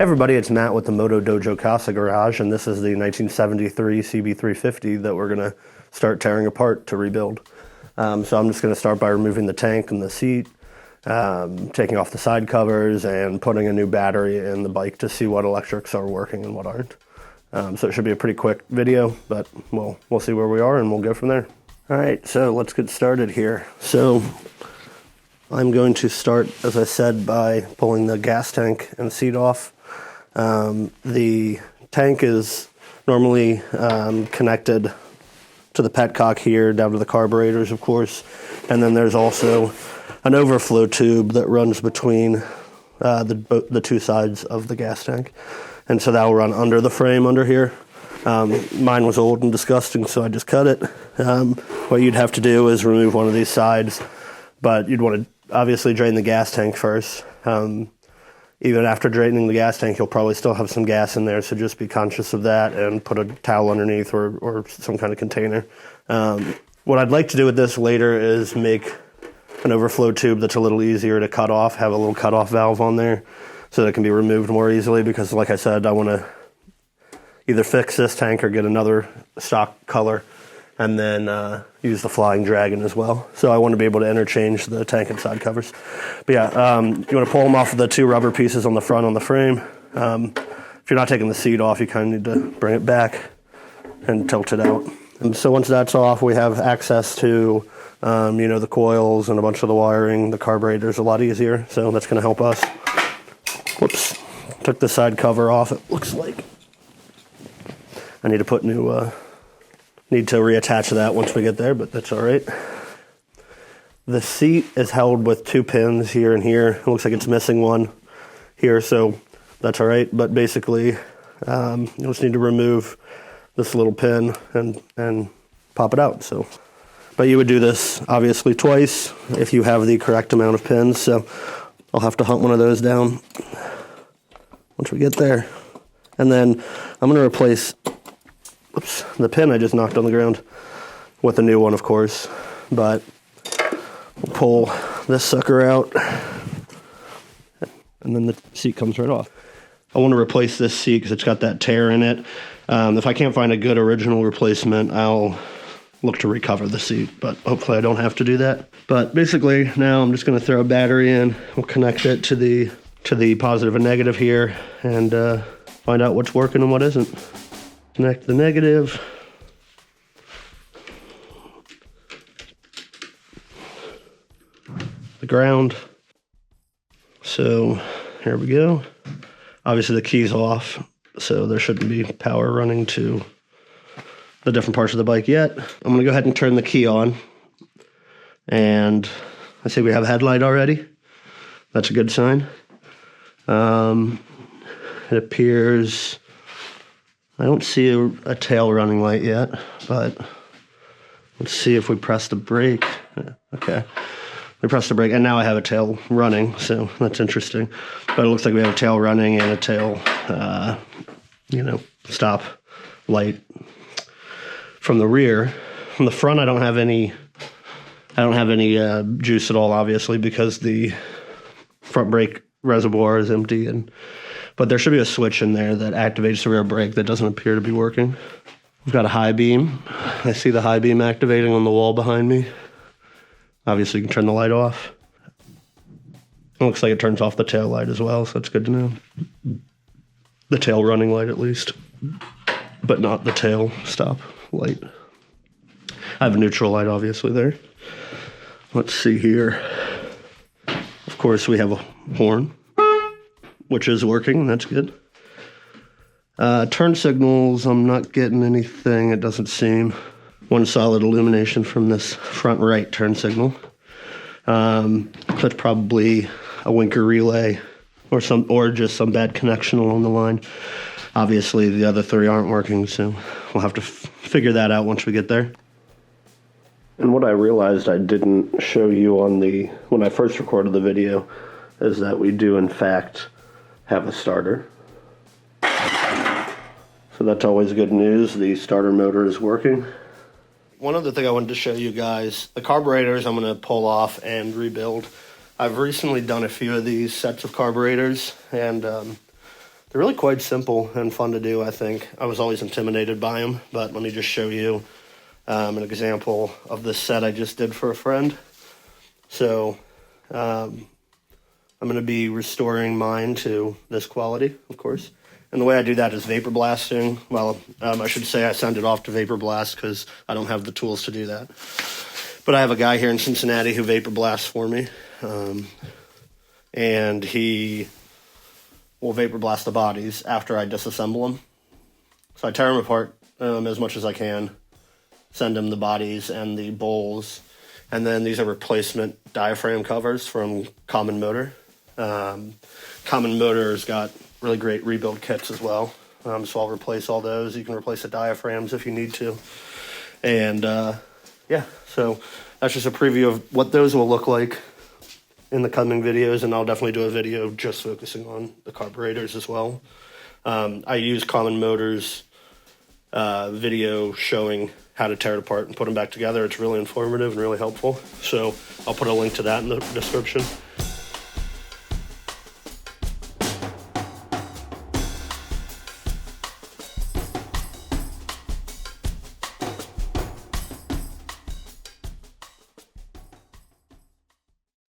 Everybody, it's Matt with the Moto Dojo Casa Garage, and this is the 1973 CB350 that we're going to start tearing apart to rebuild. So I'm just going to start by removing the tank and the seat, taking off the side covers, and putting a new battery in the bike to see what electrics are working and what aren't. So it should be a pretty quick video, but we'll see where we are and we'll go from there. All right, so let's get started here. So I'm going to start, as I said, by pulling the gas tank and seat off. The tank is normally connected to the petcock here, down to the carburetors, of course. And then there's also an overflow tube that runs between the two sides of the gas tank. And so that will run under the frame under here. Mine was old and disgusting, so I just cut it. What you'd have to do is remove one of these sides, but you'd want to obviously drain the gas tank first. Even after draining the gas tank, you'll probably still have some gas in there, so just be conscious of that and put a towel underneath or some kind of container. What I'd like to do with this later is make an overflow tube that's a little easier to cut off, have a little cutoff valve on there so that it can be removed more easily, because like I said, I want to either fix this tank or get another stock color and then use the Flying Dragon as well. So I want to be able to interchange the tank and side covers. But yeah, you want to pull them off of the two rubber pieces on the front on the frame. If you're not taking the seat off, you kind of need to bring it back and tilt it out. And so once that's off, we have access to the coils and a bunch of the wiring. The carburetor's a lot easier, so that's going to help us. Whoops, took the side cover off, it looks like. I need to put need to reattach that once we get there, but that's all right. The seat is held with two pins here and here. It looks like it's missing one here, so that's all right. But basically, you just need to remove this little pin and pop it out. So, but you would do this obviously twice if you have the correct amount of pins. So I'll have to hunt one of those down once we get there. And then I'm going to replace the pin I just knocked on the ground with a new one, of course, but we'll pull this sucker out and then the seat comes right off. I want to replace this seat because it's got that tear in it. If I can't find a good original replacement, I'll look to recover the seat, but hopefully I don't have to do that. But basically now I'm just going to throw a battery in. We'll connect it to the positive and negative here and find out what's working and what isn't. Connect the negative. The ground. So here we go. Obviously the key's off, so there shouldn't be power running to the different parts of the bike yet. I'm gonna go ahead and turn the key on. And I see we have a headlight already. That's a good sign. It appears I don't see a tail running light yet, but let's see if we press the brake. Okay, we pressed the brake, and now I have a tail running, so that's interesting. But it looks like we have a tail running and a tail, stop light from the rear. From the front, I don't have any juice at all, obviously, because the front brake reservoir is empty, but there should be a switch in there that activates the rear brake that doesn't appear to be working. We've got a high beam. I see the high beam activating on the wall behind me. Obviously, you can turn the light off. It looks like it turns off the tail light as well, so that's good to know. The tail running light, at least, but not the tail stop light. I have a neutral light, obviously, there. Let's see here. Of course, we have a horn, which is working, that's good. Turn signals, I'm not getting anything, it doesn't seem. One solid illumination from this front right turn signal. That's probably a winker relay or just some bad connection along the line. Obviously, the other three aren't working, so we'll have to figure that out once we get there. And what I realized I didn't show you when I first recorded the video is that we do, in fact, have a starter. So that's always good news. The starter motor is working. One other thing I wanted to show you guys, the carburetors I'm going to pull off and rebuild. I've recently done a few of these sets of carburetors, and they're really quite simple and fun to do, I think. I was always intimidated by them, but let me just show you an example of this set I just did for a friend. So I'm going to be restoring mine to this quality, of course. And the way I do that is vapor blasting. Well, I should say I send it off to vapor blast because I don't have the tools to do that. But I have a guy here in Cincinnati who vapor blasts for me. And he will vapor blast the bodies after I disassemble them. So I tear them apart as much as I can, send him the bodies and the bowls. And then these are replacement diaphragm covers from Common Motor. Common Motor's got really great rebuild kits as well. So I'll replace all those. You can replace the diaphragms if you need to. And yeah, so that's just a preview of what those will look like in the coming videos. And I'll definitely do a video just focusing on the carburetors as well. I use Common Motor's video showing how to tear it apart and put them back together. It's really informative and really helpful. So I'll put a link to that in the description.